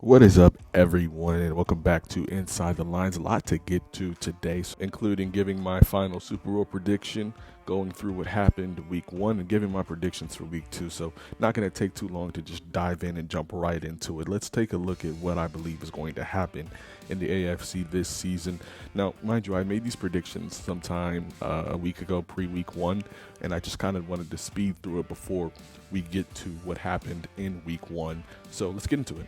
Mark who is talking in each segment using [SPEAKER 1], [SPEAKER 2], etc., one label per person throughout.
[SPEAKER 1] What is up, everyone, and welcome back to Inside the Lines. A lot to get to today, including giving my final Super Bowl prediction, going through what happened week one, and giving my predictions for week two. So not going to take too long to just dive in and jump right into it. Let's take a look at what I believe is going to happen in the AFC this season. Now, mind you, I made these predictions sometime a week ago, pre-week one, and I just kind of wanted to speed through it before we get to what happened in week one. So let's get into it.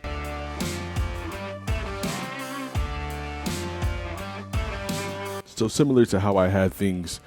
[SPEAKER 1] So similar to how I had things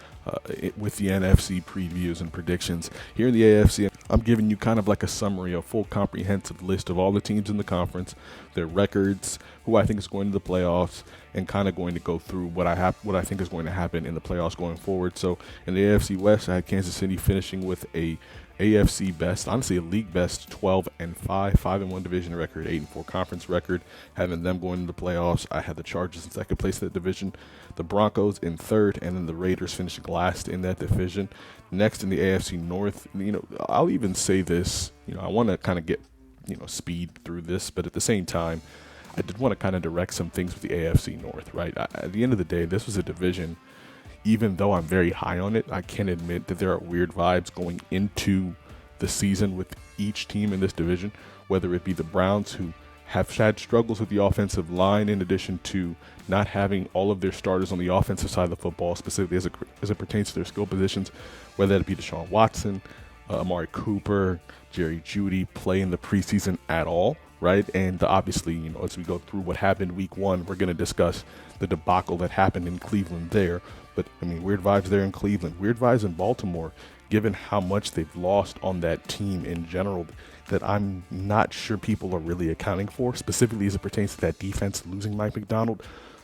[SPEAKER 1] with the NFC previews and predictions, here in the AFC, I'm giving you kind of like a summary, a full comprehensive list of all the teams in the conference, their records, who I think is going to the playoffs, and kind of going to go through what I think is going to happen in the playoffs going forward. So in the AFC West, I had Kansas City finishing with a AFC best, honestly a league best 12-5, 5-1 division record, 8-4 conference record, having them going into the playoffs. I had the Chargers in second place in that division, the Broncos in third, and then the Raiders finishing last in that division. Next in the AFC North, I'll even say this, I want to kind of get, speed through this, but at the same time, I did want to kind of direct some things with the AFC North, right? At the end of the day, this was a division. Even though I'm very high on it, I can admit that there are weird vibes going into the season with each team in this division, whether it be the Browns, who have had struggles with the offensive line, in addition to not having all of their starters on the offensive side of the football, specifically as it pertains to their skill positions, whether it be Deshaun Watson, Amari Cooper, Jerry Jeudy, play in the preseason at all, right? And obviously, as we go through what happened week one, we're going to discuss the debacle that happened in Cleveland there. But, weird vibes there in Cleveland, weird vibes in Baltimore, given how much they've lost on that team in general, that I'm not sure people are really accounting for, specifically as it pertains to that defense, losing Mike McDonald,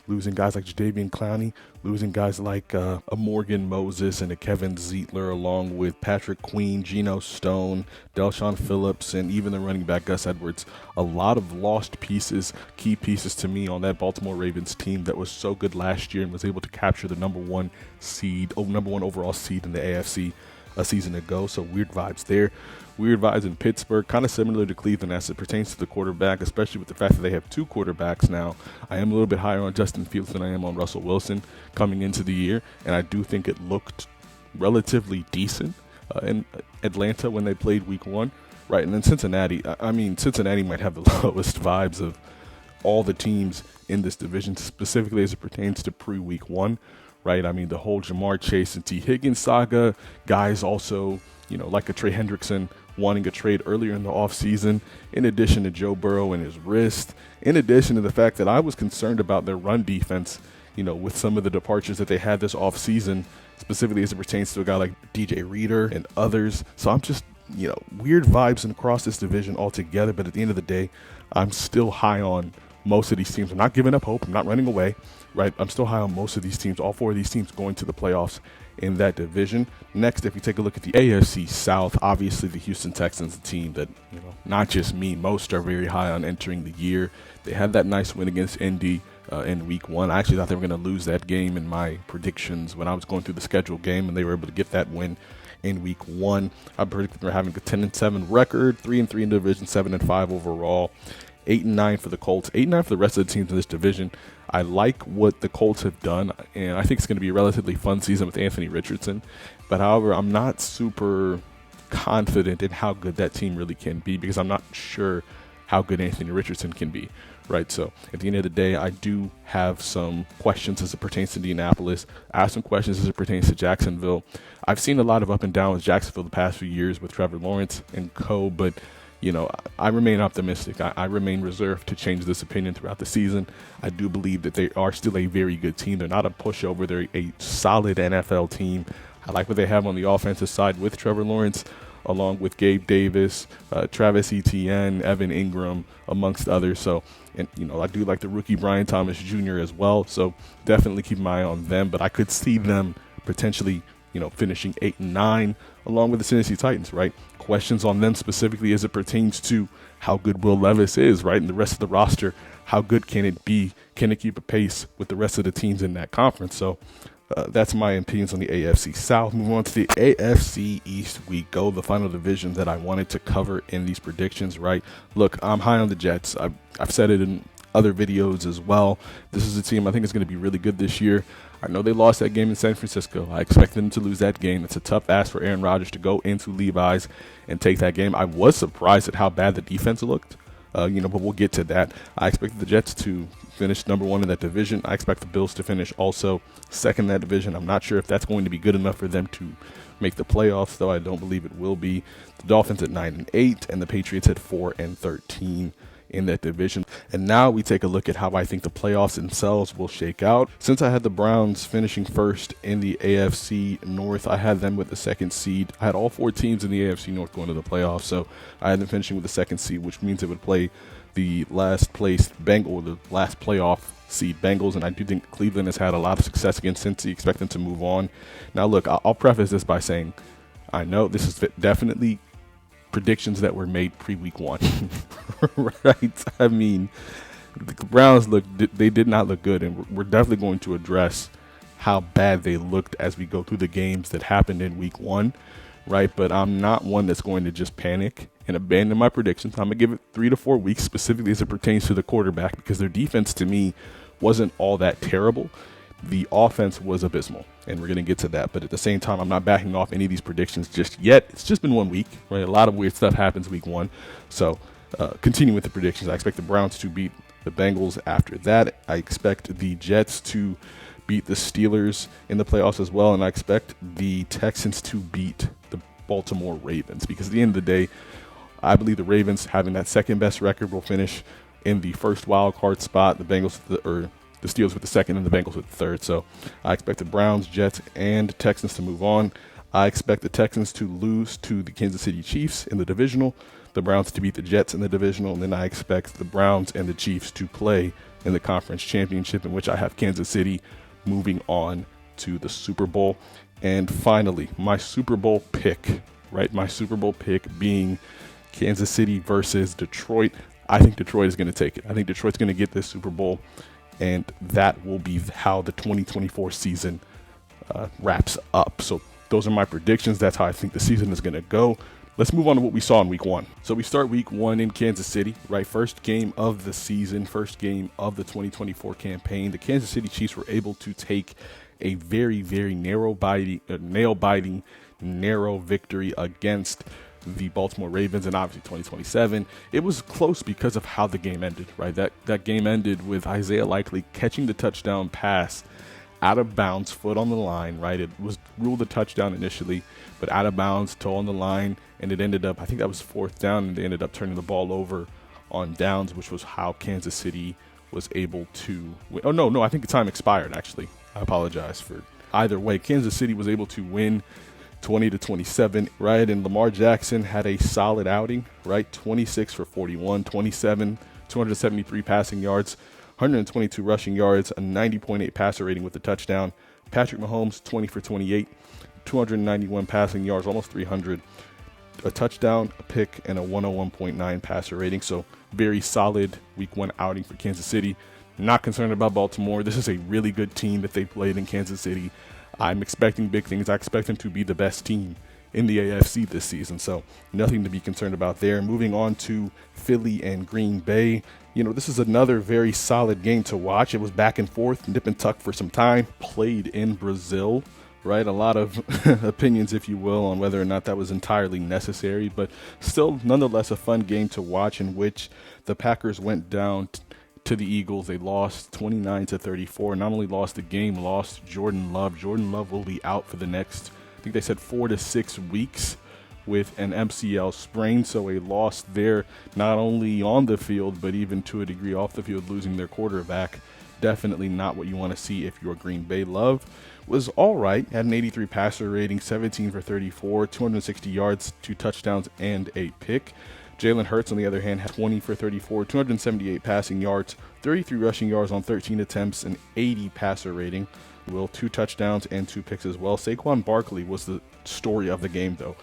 [SPEAKER 1] losing guys like Jadeveon Clowney, losing guys like a Morgan Moses and a Kevin Zeitler, along with Patrick Queen, Geno Stone, Delshon Phillips, and even the running back Gus Edwards. A lot of lost pieces, key pieces to me on that Baltimore Ravens team that was so good last year and was able to capture the number one overall seed in the AFC a season ago. So weird vibes there. Weird vibes in Pittsburgh, kind of similar to Cleveland as it pertains to the quarterback, especially with the fact that they have two quarterbacks now. I am a little bit higher on Justin Fields than I am on Russell Wilson coming into the year, and I do think it looked relatively decent in Atlanta when they played week one, right? And then Cincinnati, Cincinnati might have the lowest vibes of all the teams in this division, specifically as it pertains to pre-week one, right? The whole Jamar Chase and T. Higgins saga, guys also, like a Trey Hendrickson wanting a trade earlier in the offseason, in addition to Joe Burrow and his wrist, in addition to the fact that I was concerned about their run defense, with some of the departures that they had this offseason, specifically as it pertains to a guy like DJ Reader and others. So I'm just, weird vibes across this division altogether. But at the end of the day, I'm still high on most of these teams. I'm not giving up hope. I'm not running away, right? I'm still high on most of these teams, all four of these teams going to the playoffs in that division. Next, if you take a look at the AFC South, obviously the Houston Texans, a team that, not just me, most are very high on entering the year. They had that nice win against Indy in week one. I actually thought they were going to lose that game in my predictions when I was going through the schedule game, and they were able to get that win in week one. I predicted they're having a 10-7 record, 3-3 in the division, 7-5 overall. 8-9 for the Colts, 8-9 for the rest of the teams in this division. I like what the Colts have done, and I think it's going to be a relatively fun season with Anthony Richardson. But however, I'm not super confident in how good that team really can be, because I'm not sure how good Anthony Richardson can be, right? So at the end of the day, I do have some questions as it pertains to Indianapolis. I have some questions as it pertains to Jacksonville. I've seen a lot of up and down with Jacksonville the past few years with Trevor Lawrence and co., but I remain optimistic. I remain reserved to change this opinion throughout the season. I do believe that they are still a very good team. They're not a pushover. They're a solid NFL team. I like what they have on the offensive side with Trevor Lawrence, along with Gabe Davis, Travis Etienne, Evan Ingram, amongst others. So, and I do like the rookie Brian Thomas Jr. as well. So definitely keep my eye on them. But I could see them potentially, finishing 8-9, along with the Tennessee Titans, right? Questions on them specifically as it pertains to how good Will Levis is, right? And the rest of the roster, how good can it be? Can it keep a pace with the rest of the teams in that conference? So That's my opinions on the AFC South. Moving on to the AFC East, we go, the final division that I wanted to cover in these predictions, right? Look, I'm high on the Jets. I've said it in other videos as well. This is a team I think is going to be really good this year. I know they lost that game in San Francisco. I expect them to lose that game. It's a tough ask for Aaron Rodgers to go into Levi's and take that game. I was surprised at how bad the defense looked. But we'll get to that. I expect the Jets to finish #1 in that division. I expect the Bills to finish also second in that division. I'm not sure if that's going to be good enough for them to make the playoffs, though I don't believe it will be. The Dolphins at 9-8 and the Patriots at 4-13 in that division. And now we take a look at how I think the playoffs themselves will shake out. Since I had the Browns finishing first in the AFC North, I had them with the second seed. I had all 4 teams in the AFC North going to the playoffs, so I had them finishing with the second seed, which means it would play the last place Bengals, or the last playoff seed Bengals, and I do think Cleveland has had a lot of success against Cincy. Expect them to move on. Now look, I'll preface this by saying I know this is definitely predictions that were made pre-week 1, right? I mean, the Browns they did not look good, and we're definitely going to address how bad they looked as we go through the games that happened in week 1, right? But I'm not one that's going to just panic and abandon my predictions. I'm going to give it 3 to 4 weeks, specifically as it pertains to the quarterback, because their defense to me wasn't all that terrible. The offense was abysmal, and we're going to get to that. But at the same time, I'm not backing off any of these predictions just yet. It's just been 1 week, right? A lot of weird stuff happens week 1. So continuing with the predictions, I expect the Browns to beat the Bengals after that. I expect the Jets to beat the Steelers in the playoffs as well. And I expect the Texans to beat the Baltimore Ravens, because at the end of the day, I believe the Ravens, having that second best record, will finish in the first wild card spot. The Bengals, the Steelers with the second, and the Bengals with the third. So I expect the Browns, Jets, and Texans to move on. I expect the Texans to lose to the Kansas City Chiefs in the divisional, the Browns to beat the Jets in the divisional, and then I expect the Browns and the Chiefs to play in the conference championship, in which I have Kansas City moving on to the Super Bowl. And finally, my Super Bowl pick, right? My Super Bowl pick being Kansas City versus Detroit. I think Detroit is going to take it. I think Detroit's going to get this Super Bowl, and that will be how the 2024 season wraps up. So those are my predictions. That's how I think the season is going to go. Let's move on to what we saw in week 1. So we start week 1 in Kansas City, right? First game of the season, first game of the 2024 campaign. The Kansas City Chiefs were able to take a very, very nail-biting, narrow victory against the Baltimore Ravens, and obviously 2027. It was close because of how the game ended, right? That game ended with Isaiah Likely catching the touchdown pass out of bounds, foot on the line, right? It was ruled a touchdown initially, but out of bounds, toe on the line, and it ended up, I think that was 4th down, and they ended up turning the ball over on downs, which was how Kansas City was able to win. Oh, no, I think the time expired, actually. I apologize for either way. Kansas City was able to win 20-27, right? And Lamar Jackson had a solid outing, right? 26 for 41, 273 passing yards, 122 rushing yards, a 90.8 passer rating with a touchdown. Patrick Mahomes, 20 for 28, 291 passing yards, almost 300, a touchdown, a pick, and a 101.9 passer rating. So very solid week 1 outing for Kansas City. Not concerned about Baltimore. This is a really good team that they played in Kansas City. I'm expecting big things. I expect them to be the best team in the AFC this season, so nothing to be concerned about there. Moving on to Philly and Green Bay. This is another very solid game to watch. It was back and forth, nip and tuck for some time. Played in Brazil, right? A lot of opinions, if you will, on whether or not that was entirely necessary, but still, nonetheless, a fun game to watch, in which the Packers went down to the Eagles. They lost 29-34. Not only lost the game, lost Jordan Love. Jordan Love will be out for the next, I think they said 4 to 6 weeks with an MCL sprain. So a loss there, not only on the field, but even to a degree off the field, losing their quarterback. Definitely not what you want to see if you're Green Bay. Love was all right, had an 83 passer rating, 17 for 34, 260 yards, 2 touchdowns, and a pick. Jalen Hurts, on the other hand, had 20 for 34, 278 passing yards, 33 rushing yards on 13 attempts, an 80 passer rating. 2 touchdowns and 2 picks as well. Saquon Barkley was the story of the game, though.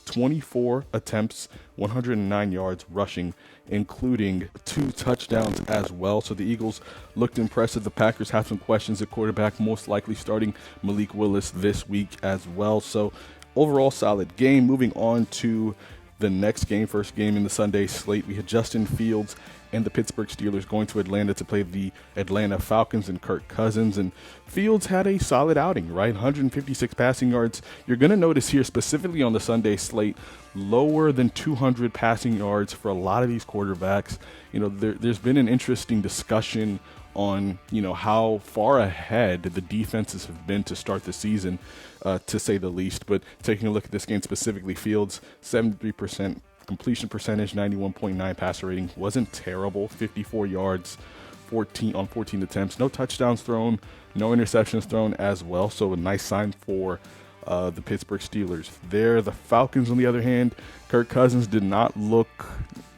[SPEAKER 1] 24 attempts, 109 yards rushing, including 2 touchdowns as well. So the Eagles looked impressive. The Packers have some questions at quarterback, most likely starting Malik Willis this week as well. So overall solid game. Moving on to the next game, first game in the Sunday slate, we had Justin Fields and the Pittsburgh Steelers going to Atlanta to play the Atlanta Falcons and Kirk Cousins. And Fields had a solid outing, right? 156 passing yards. You're going to notice here, specifically on the Sunday slate, lower than 200 passing yards for a lot of these quarterbacks. There's been an interesting discussion on, how far ahead the defenses have been to start the season, to say the least. But taking a look at this game specifically, Fields, 73% completion percentage, 91.9 passer rating, wasn't terrible. 54 yards, 14 attempts, no touchdowns thrown, no interceptions thrown as well. So a nice sign for the Pittsburgh Steelers. The Falcons, on the other hand, Kirk Cousins did not look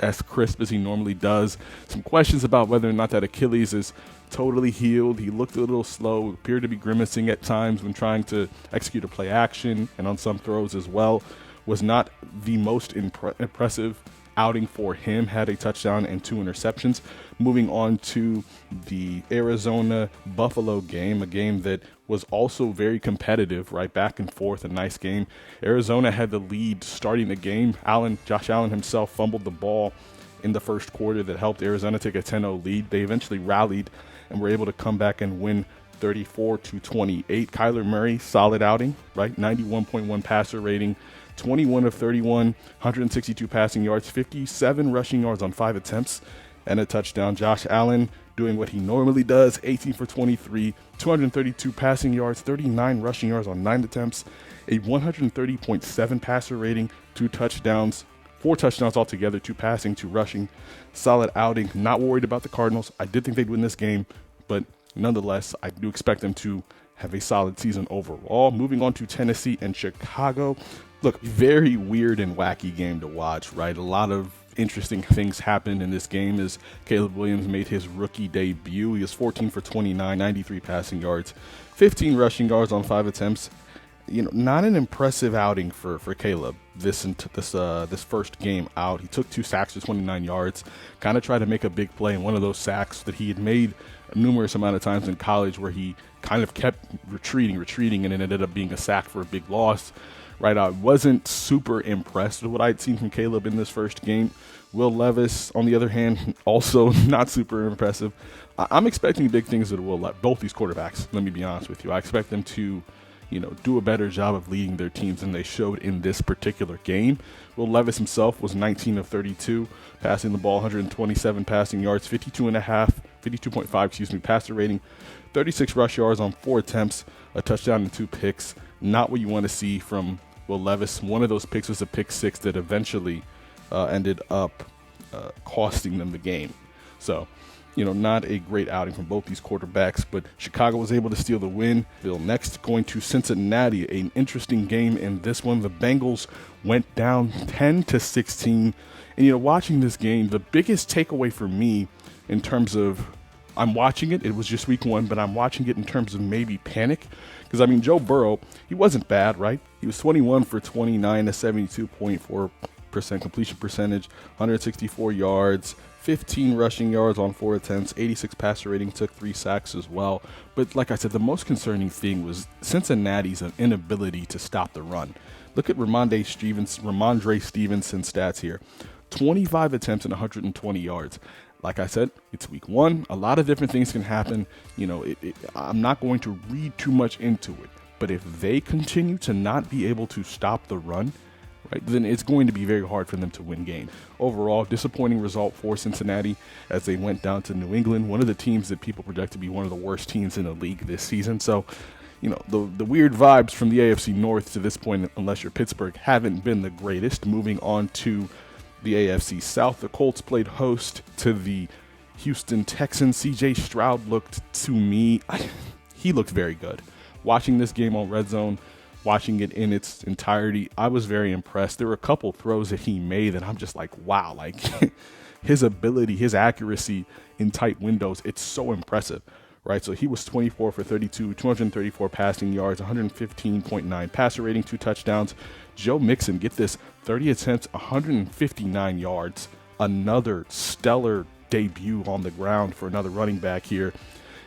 [SPEAKER 1] as crisp as he normally does. Some questions about whether or not that Achilles is totally healed. He looked a little slow, appeared to be grimacing at times when trying to execute a play action and on some throws as well. Was not the most impressive outing for him. Had a touchdown and 2 interceptions. Moving on to the Arizona-Buffalo game, a game that was also very competitive, right back and forth, a nice game. Arizona had the lead starting the game. Josh Allen himself fumbled the ball in the first quarter that helped Arizona take a 10-0 lead. They eventually rallied and were able to come back and win 34-28. Kyler Murray, solid outing, right? 91.1 passer rating, 21 of 31, 162 passing yards, 57 rushing yards on 5 attempts, and a touchdown. Josh Allen doing what he normally does, 18 for 23, 232 passing yards, 39 rushing yards on 9 attempts, a 130.7 passer rating, 2 touchdowns, 4 touchdowns altogether, 2 passing, 2 rushing. Solid outing. Not worried about the Cardinals. I did think they'd win this game, but nonetheless, I do expect them to have a solid season overall. Moving on to Tennessee and Chicago. Look, very weird and wacky game to watch, right? A lot of interesting things happened in this game as Caleb Williams made his rookie debut. He was 14 for 29, 93 passing yards, 15 rushing yards on 5 attempts. Not an impressive outing for Caleb this first game out. He took 2 sacks for 29 yards, kind of tried to make a big play in one of those sacks that he had made a numerous amount of times in college, where he kind of kept retreating, and it ended up being a sack for a big loss. Right, I wasn't super impressed with what I'd seen from Caleb in this first game. Will Levis, on the other hand, also not super impressive. I'm expecting big things with Will Levis, both these quarterbacks, let me be honest with you. I expect them to, do a better job of leading their teams than they showed in this particular game. Will Levis himself was 19 of 32, passing the ball, 127 passing yards, 52.5 passer rating, 36 rush yards on 4 attempts, a touchdown and 2 picks. Not what you want to see from Will Levis. One of those picks was a pick 6 that eventually ended up costing them the game. So, not a great outing from both these quarterbacks, but Chicago was able to steal the win. Next, going to Cincinnati, an interesting game in this one. The Bengals went down 10-16. And, watching this game, the biggest takeaway for me in terms of, I'm watching it was just week 1, but I'm watching it in terms of maybe panic. Because, Joe Burrow, he wasn't bad, right? He was 21 for 29, a 72.4% completion percentage, 164 yards, 15 rushing yards on 4 attempts, 86 passer rating, took 3 sacks as well. But like I said, the most concerning thing was Cincinnati's inability to stop the run. Look at Ramondre Stevenson's stats here. 25 attempts and 120 yards. Like I said, it's week 1. A lot of different things can happen. I'm not going to read too much into it. But if they continue to not be able to stop the run, right, then it's going to be very hard for them to win games. Overall, disappointing result for Cincinnati as they went down to New England, one of the teams that people project to be one of the worst teams in the league this season. So, the weird vibes from the AFC North to this point, unless you're Pittsburgh, haven't been the greatest. Moving on to the AFC South, the Colts played host to the Houston Texans. CJ Stroud looked, to me, he looked very good. Watching this game on Red Zone, watching it in its entirety, I was very impressed. There were a couple throws that he made that I'm just like, wow, like his ability, his accuracy in tight windows, it's so impressive, right? So he was 24 for 32, 234 passing yards, 115.9 passer rating, 2 touchdowns. Joe Mixon, get this, 30 attempts, 159 yards. Another stellar debut on the ground for another running back here.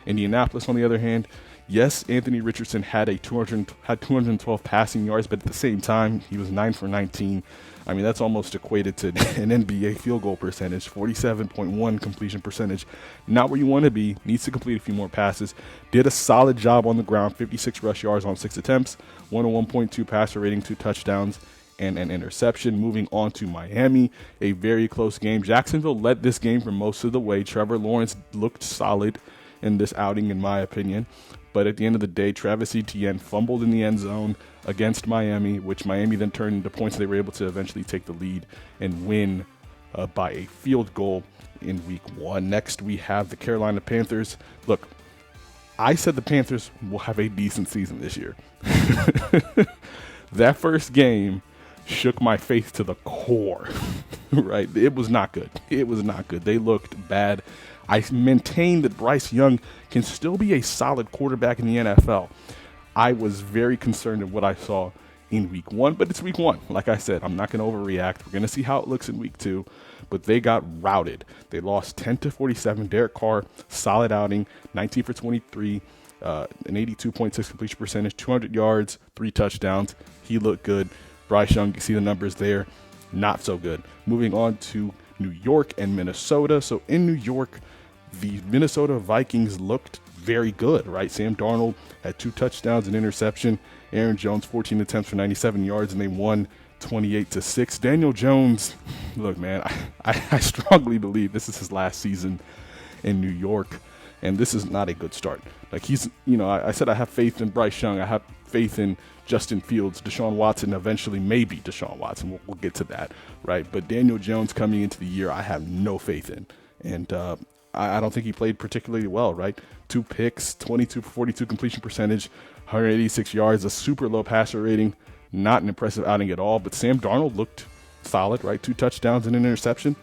[SPEAKER 1] Indianapolis, on the other hand, yes, Anthony Richardson had 212 passing yards, but at the same time, he was 9 for 19. I mean, that's almost equated to an NBA field goal percentage, 47.1 completion percentage. Not where you want to be, needs to complete a few more passes. Did a solid job on the ground, 56 rush yards on 6 attempts, 101.2 passer rating, 2 touchdowns, and an interception. Moving on to Miami, a very close game. Jacksonville led this game for most of the way. Trevor Lawrence looked solid in this outing, in my opinion. But at the end of the day, Travis Etienne fumbled in the end zone against Miami, which Miami then turned into points. They were able to eventually take the lead and win by a field goal in week 1. Next, we have the Carolina Panthers. Look, I said the Panthers will have a decent season this year. That first game shook my faith to the core, right? It was not good. It was not good. They looked bad. I maintain that Bryce Young can still be a solid quarterback in the NFL. I was very concerned of what I saw in week 1, but it's week 1. Like I said, I'm not going to overreact. We're going to see how it looks in week 2, but they got routed. They lost 10-47. Derek Carr, solid outing, 19 for 23, an 82.6 completion percentage, 200 yards, 3 touchdowns. He looked good. Bryce Young, you see the numbers there, not so good. Moving on to New York and Minnesota. So in New York, the Minnesota Vikings looked very good, right? Sam Darnold had 2 touchdowns and interception. Aaron Jones, 14 attempts for 97 yards, and they won 28-6. Daniel Jones, look, man, I strongly believe this is his last season in New York, and this is not a good start. Like he's, I said I have faith in Bryce Young. I have faith in Justin Fields, Deshaun Watson, eventually maybe Deshaun Watson. We'll get to that, right? But Daniel Jones coming into the year, I have no faith in. And I don't think he played particularly well, right? 2 picks, 22 for 42 completion percentage, 186 yards, a super low passer rating. Not an impressive outing at all. But Sam Darnold looked solid, right? 2 touchdowns and an interception,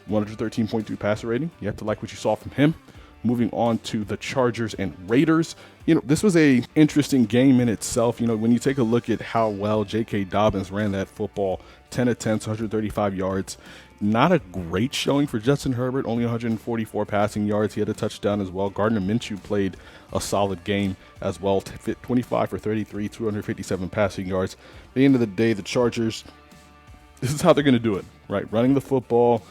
[SPEAKER 1] 113.2 passer rating. You have to like what you saw from him. Moving on to the Chargers and Raiders. This was a interesting game in itself. When you take a look at how well J.K. Dobbins ran that football, 10 attempts, 135 yards. Not a great showing for Justin Herbert, only 144 passing yards. He had a touchdown as well. Gardner Minshew played a solid game as well, 25 for 33, 257 passing yards. At the end of the day, the Chargers, this is how they're going to do it, right? Running the football,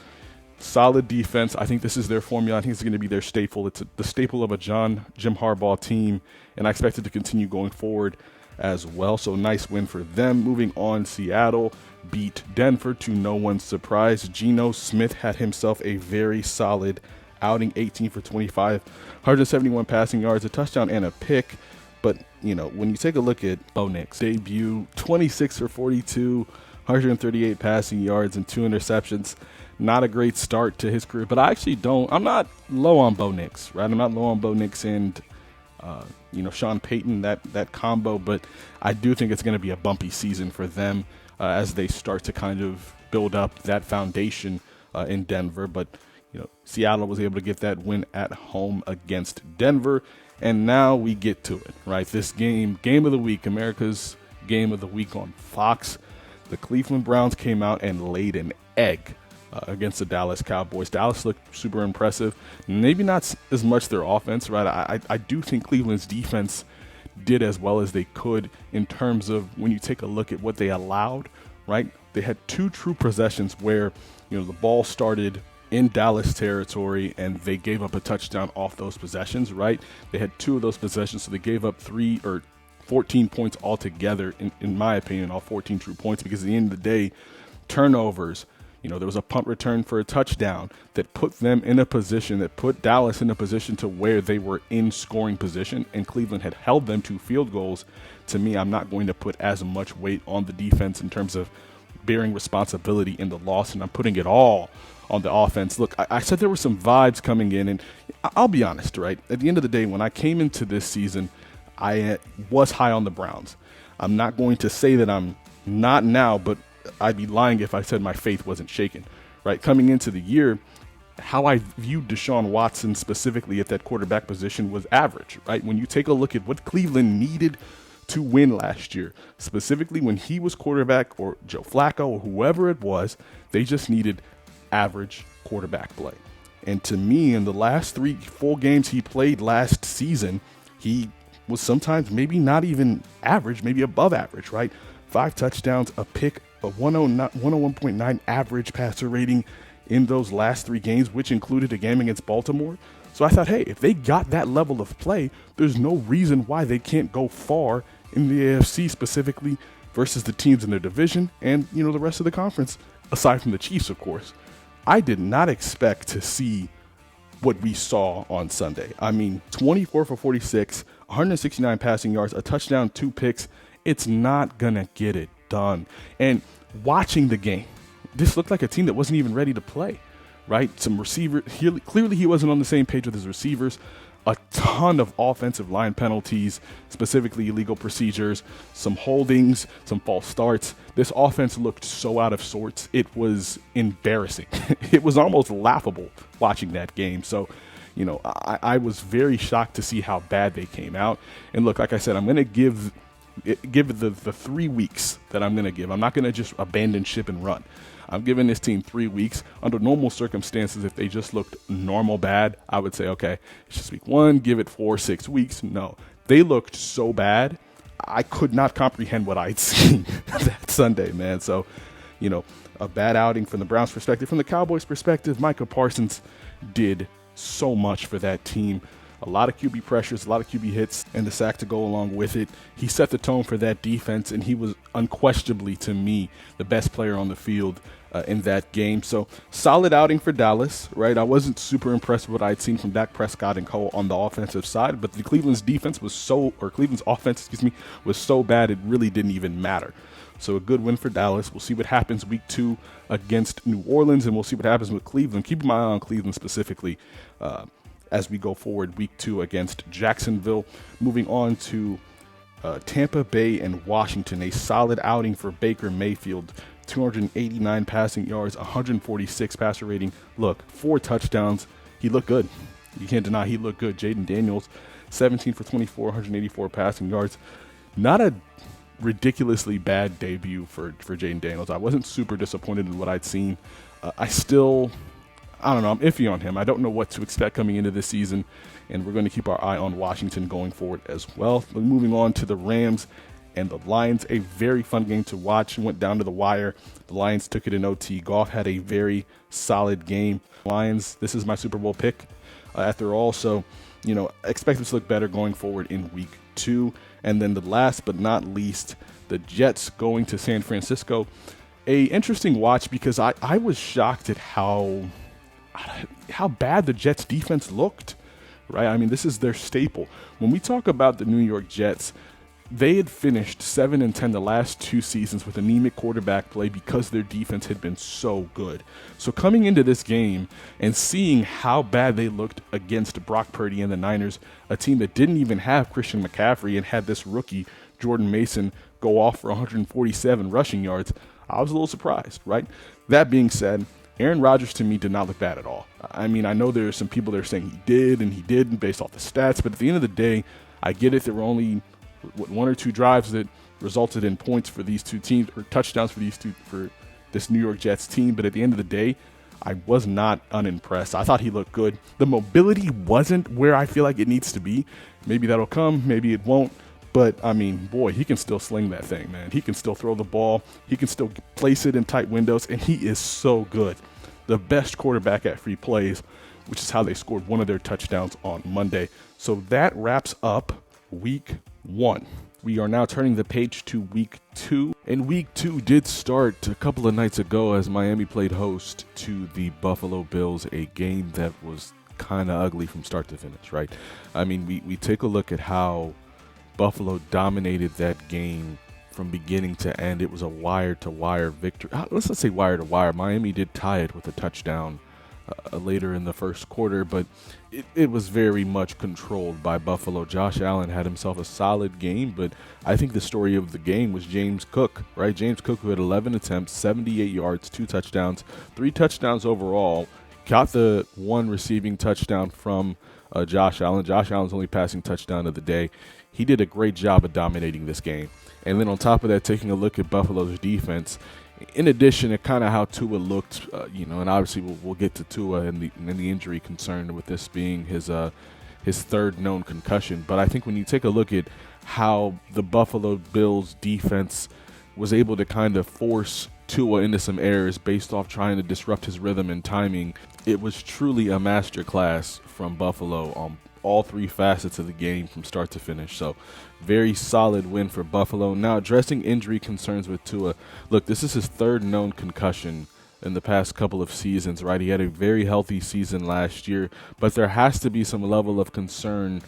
[SPEAKER 1] solid defense. I think this is their formula. I think it's going to be their staple. It's the staple of a Jim Harbaugh team, and I expect it to continue going forward as well. So nice win for them. Moving on, Seattle beat Denver to no one's surprise. Geno Smith had himself a very solid outing, 18 for 25, 171 passing yards, a touchdown and a pick. But, when you take a look at Bo Nix debut, 26 for 42, 138 passing yards and 2 interceptions. Not a great start to his career, but I'm not low on Bo Nix, right? I'm not low on Bo Nix and, Sean Payton, that combo, but I do think it's going to be a bumpy season for them as they start to kind of build up that foundation in Denver. But, Seattle was able to get that win at home against Denver, and now we get to it, right? This game of the week, America's game of the week on Fox. The Cleveland Browns came out and laid an egg against the Dallas Cowboys. Dallas looked super impressive. Maybe not as much their offense, right? I do think Cleveland's defense did as well as they could in terms of when you take a look at what they allowed, right? They had 2 true possessions where, the ball started in Dallas territory and they gave up a touchdown off those possessions, right? They had 2 of those possessions, so they gave up 14 points altogether, in my opinion, all 14 true points, because at the end of the day, turnovers, there was a punt return for a touchdown that put them in a position, that put Dallas in a position to where they were in scoring position, and Cleveland had held them to field goals. To me, I'm not going to put as much weight on the defense in terms of bearing responsibility in the loss, and I'm putting it all on the offense. Look, I said there were some vibes coming in, and I'll be honest, right? At the end of the day, when I came into this season, I was high on the Browns. I'm not going to say that I'm not now, but I'd be lying if I said my faith wasn't shaken, right? Coming into the year, how I viewed Deshaun Watson specifically at that quarterback position was average, right? When you take a look at what Cleveland needed to win last year, specifically when he was quarterback, or Joe Flacco or whoever it was, they just needed average quarterback play. And to me, in the last 3 full games he played last season, he was sometimes maybe not even average, maybe above average, right? 5 touchdowns, a pick, a 101.9 average passer rating in those last 3 games, which included a game against Baltimore. So I thought, hey, if they got that level of play, there's no reason why they can't go far in the AFC, specifically versus the teams in their division and, you know, the rest of the conference, aside from the Chiefs, of course. I did not expect to see what we saw on Sunday. I mean, 24 for 46, 169 passing yards, a touchdown, 2 picks. It's not going to get it done. And watching the game, this looked like a team that wasn't even ready to play, right? Some receiver, clearly he wasn't on the same page with his receivers. A ton of offensive line penalties, specifically illegal procedures, some holdings, some false starts. This offense looked so out of sorts. It was embarrassing. It was almost laughable watching that game. So, you know, I was very shocked to see how bad they came out. And look, like I said, I'm going to give the 3 weeks that I'm going to give. I'm not going to just abandon ship and run. I'm giving this team 3 weeks. Under normal circumstances, if they just looked normal bad, I would say, okay, it's just week 1, give it 4-6 weeks. No, they looked so bad, I could not comprehend what I'd seen that Sunday, man. So, you know, a bad outing from the Browns' perspective. From the Cowboys' perspective, Micah Parsons did so much for that team. A lot of QB pressures, a lot of QB hits, and the sack to go along with it. He set the tone for that defense, and he was unquestionably, to me, the best player on the field in that game. So solid outing for Dallas, right? I wasn't super impressed with what I'd seen from Dak Prescott and co on the offensive side, but Cleveland's offense, was so bad it really didn't even matter. So a good win for Dallas. We'll see what happens week 2 against New Orleans, and we'll see what happens with Cleveland. Keep my eye on Cleveland specifically as we go forward week 2 against Jacksonville. Moving on to Tampa Bay and Washington, a solid outing for Baker Mayfield. 289 passing yards, 146 passer rating. Look, 4 touchdowns. He looked good. You can't deny he looked good. Jaden Daniels, 17 for 24, 184 passing yards. Not a ridiculously bad debut for Jaden Daniels. I wasn't super disappointed in what I'd seen. I don't know. I'm iffy on him. I don't know what to expect coming into this season, and we're going to keep our eye on Washington going forward as well. But moving on to the Rams and the Lions, a very fun game to watch. It went down to the wire. The Lions took it in OT. Goff had a very solid game. Lions, this is my Super Bowl pick after all. So, you know, expect them to look better going forward in week 2. And then the last but not least, the Jets going to San Francisco. A interesting watch because I was shocked at how bad the Jets defense looked, right? I mean, this is their staple. When we talk about the New York Jets, they had finished 7-10 the last 2 seasons with anemic quarterback play because their defense had been so good. So coming into this game and seeing how bad they looked against Brock Purdy and the Niners, a team that didn't even have Christian McCaffrey and had this rookie, Jordan Mason, go off for 147 rushing yards, I was a little surprised, right? That being said, Aaron Rodgers to me did not look bad at all. I mean, I know there are some people that are saying he did and he didn't based off the stats, but at the end of the day, I get it. There were only 1 or 2 drives that resulted in points for these 2 teams, or touchdowns for this New York Jets team. But at the end of the day, I was not unimpressed. I thought he looked good. The mobility wasn't where I feel like it needs to be. Maybe that'll come, maybe it won't. But, I mean, boy, he can still sling that thing, man. He can still throw the ball. He can still place it in tight windows, and he is so good. The best quarterback at free plays, which is how they scored one of their touchdowns on Monday. So that wraps up week 1. We are now turning the page to week 2. And week 2 did start a couple of nights ago as Miami played host to the Buffalo Bills, a game that was kind of ugly from start to finish, right? I mean, we take a look at how Buffalo dominated that game from beginning to end. It was a wire-to-wire victory. Let's not say wire-to-wire. Miami did tie it with a touchdown later in the first quarter, but it was very much controlled by Buffalo. Josh Allen had himself a solid game, but I think the story of the game was James Cook, right? James Cook, who had 11 attempts, 78 yards, 2 touchdowns, 3 touchdowns overall, got the one receiving touchdown from Josh Allen. Josh Allen's only passing touchdown of the day. He did a great job of dominating this game. And then on top of that, taking a look at Buffalo's defense, in addition to kind of how Tua looked, and obviously we'll get to Tua and the injury concern with this being his third known concussion. But I think when you take a look at how the Buffalo Bills defense was able to kind of force Tua into some errors based off trying to disrupt his rhythm and timing, it was truly a masterclass from Buffalo on all three facets of the game from start to finish. So very solid win for Buffalo. Now, addressing injury concerns with Tua. Look, this is his third known concussion in the past couple of seasons, right? He had a very healthy season last year, but there has to be some level of concern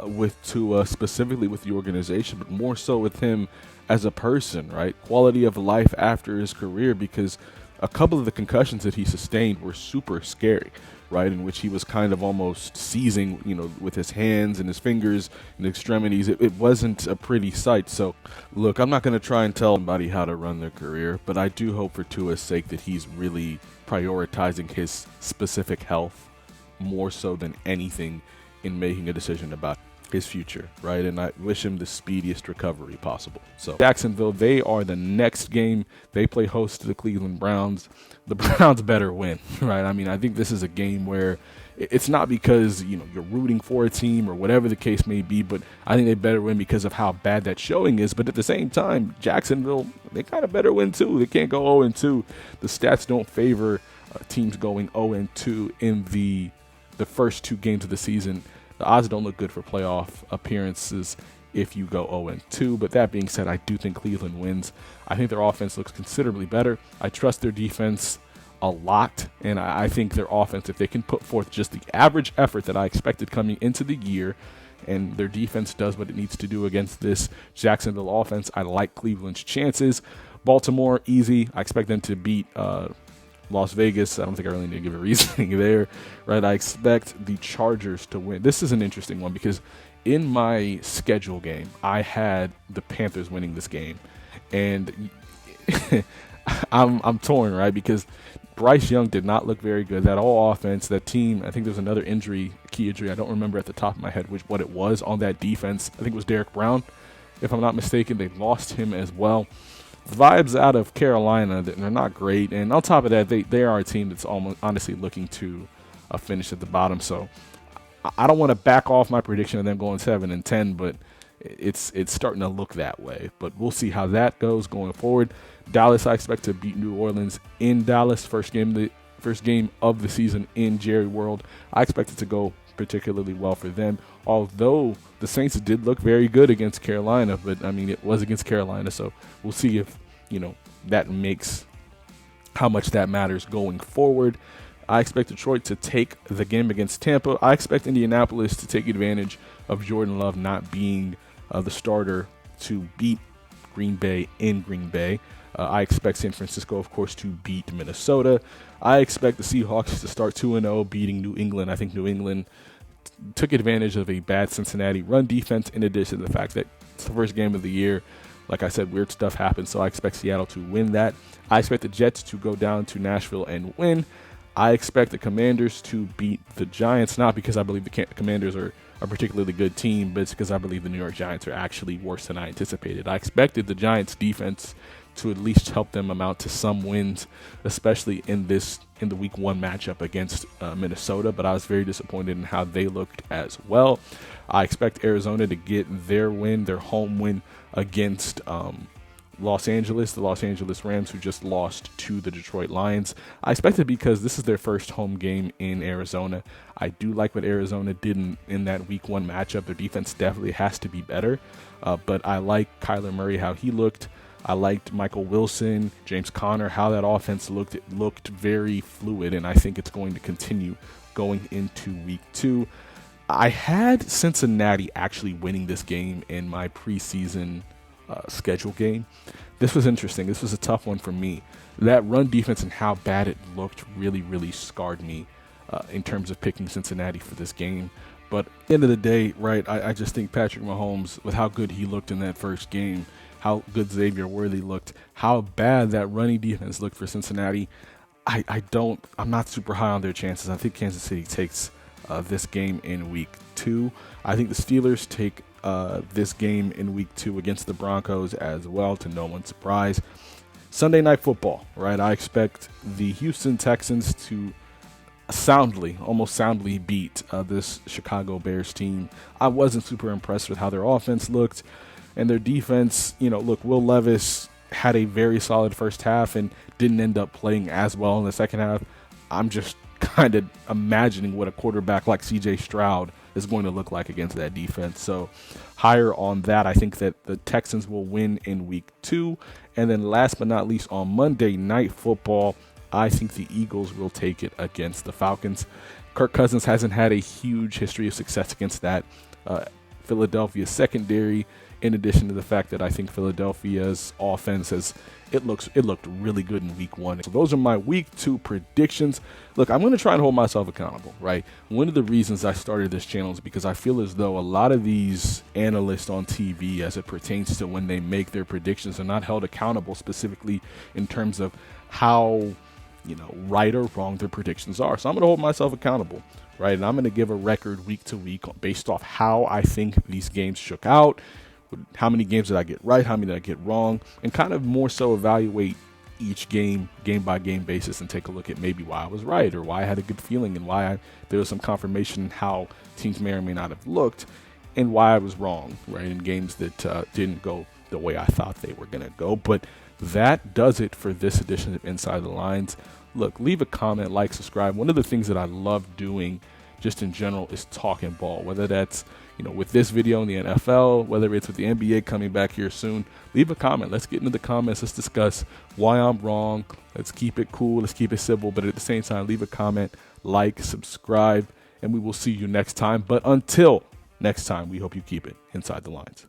[SPEAKER 1] with Tua, specifically with the organization, but more so with him as a person, right? Quality of life after his career, because a couple of the concussions that he sustained were super scary, right? In which he was kind of almost seizing, with his hands and his fingers and extremities. It wasn't a pretty sight. So, look, I'm not going to try and tell somebody how to run their career, but I do hope for Tua's sake that he's really prioritizing his specific health more so than anything in making a decision about his future, right? And I wish him the speediest recovery possible. So Jacksonville, they are the next game. They play host to the Cleveland Browns. The Browns better win, right? I mean, I think this is a game where it's not because, you're rooting for a team or whatever the case may be, but I think they better win because of how bad that showing is. But at the same time, Jacksonville, they kind of better win too. They can't go 0-2. The stats don't favor teams going 0-2 in the first two games of the season. The odds don't look good for playoff appearances if you go 0-2. But that being said, I do think Cleveland wins. I think their offense looks considerably better. I trust their defense a lot. And I think their offense, if they can put forth just the average effort that I expected coming into the year, and their defense does what it needs to do against this Jacksonville offense, I like Cleveland's chances. Baltimore, easy. I expect them to beat Las Vegas. I don't think I really need to give a reasoning there, right? I expect the Chargers to win. This is an interesting one because in my schedule game, I had the Panthers winning this game, and I'm torn, right? Because Bryce Young did not look very good. That whole offense, that team, I think there was another key injury. I don't remember at the top of my head what it was on that defense. I think it was Derek Brown, if I'm not mistaken. They lost him as well. Vibes out of Carolina, they're not great. And on top of that, they are a team that's almost honestly looking to finish at the bottom. So I don't want to back off my prediction of them going 7-10, but it's starting to look that way. But we'll see how that goes going forward. Dallas, I expect to beat New Orleans in Dallas. First game of the season in Jerry World. I expect it to go particularly well for them. Although the Saints did look very good against Carolina, but I mean, it was against Carolina, so we'll see if, that makes how much that matters going forward. I expect Detroit to take the game against Tampa. I expect Indianapolis to take advantage of Jordan Love not being the starter to beat Green Bay in Green Bay. I expect San Francisco, of course, to beat Minnesota. I expect the Seahawks to start 2-0, beating New England. I think New England took advantage of a bad Cincinnati run defense, in addition to the fact that it's the first game of the year. Like I said, weird stuff happens, so I expect Seattle to win that. I expect the Jets to go down to Nashville and win. I expect the Commanders to beat the Giants, not because I believe the Commanders are a particularly good team, but it's because I believe the New York Giants are actually worse than I anticipated. I expected the Giants' defense to at least help them amount to some wins, especially in the week 1 matchup against Minnesota, but I was very disappointed in how they looked as well. I expect Arizona to get their home win against Los Angeles, the Los Angeles Rams, who just lost to the Detroit Lions. I expect it because this is their first home game in Arizona. I do like what Arizona did in that week 1 matchup. Their defense definitely has to be better, but I like Kyler Murray, how he looked. I liked Michael Wilson, James Conner, how that offense looked. It looked very fluid, and I think it's going to continue going into week 2. I had Cincinnati actually winning this game in my preseason schedule game. This was interesting. This was a tough one for me. That run defense and how bad it looked really, really scarred me in terms of picking Cincinnati for this game. But at the end of the day, right, I just think Patrick Mahomes, with how good he looked in that first game, how good Xavier Worthy looked, how bad that running defense looked for Cincinnati, I'm not super high on their chances. I think Kansas City takes this game in week 2. I think the Steelers take this game in week 2 against the Broncos as well, to no one's surprise. Sunday Night Football, right? I expect the Houston Texans to almost soundly beat this Chicago Bears team. I wasn't super impressed with how their offense looked and their defense. Look, Will Levis had a very solid first half and didn't end up playing as well in the second half. I'm just kind of imagining what a quarterback like CJ Stroud is going to look like against that defense. So higher on that. I think that the Texans will win in week 2. And then last but not least, on Monday Night Football, I think the Eagles will take it against the Falcons. Kirk Cousins hasn't had a huge history of success against that Philadelphia secondary, in addition to the fact that I think Philadelphia's offense looked really good in week 1. So those are my week 2 predictions. Look, I'm going to try and hold myself accountable, right? One of the reasons I started this channel is because I feel as though a lot of these analysts on TV, as it pertains to when they make their predictions, are not held accountable specifically in terms of how right or wrong their predictions are. So I'm going to hold myself accountable, right? And I'm going to give a record week to week based off how I think these games shook out. How many games did I get right? How many did I get wrong? And kind of more so evaluate each game by game basis and take a look at maybe why I was right or why I had a good feeling and why there was some confirmation how teams may or may not have looked and why I was wrong, right, in games that didn't go the way I thought they were going to go. But that does it for this edition of Inside the Lines. Look, leave a comment, like, subscribe. One of the things that I love doing just in general is talking ball, whether that's with this video in the NFL, whether it's with the NBA coming back here soon. Leave a comment. Let's get into the comments. Let's discuss why I'm wrong. Let's keep it cool. Let's keep it simple. But at the same time, leave a comment, like, subscribe, and we will see you next time. But until next time, we hope you keep it inside the lines.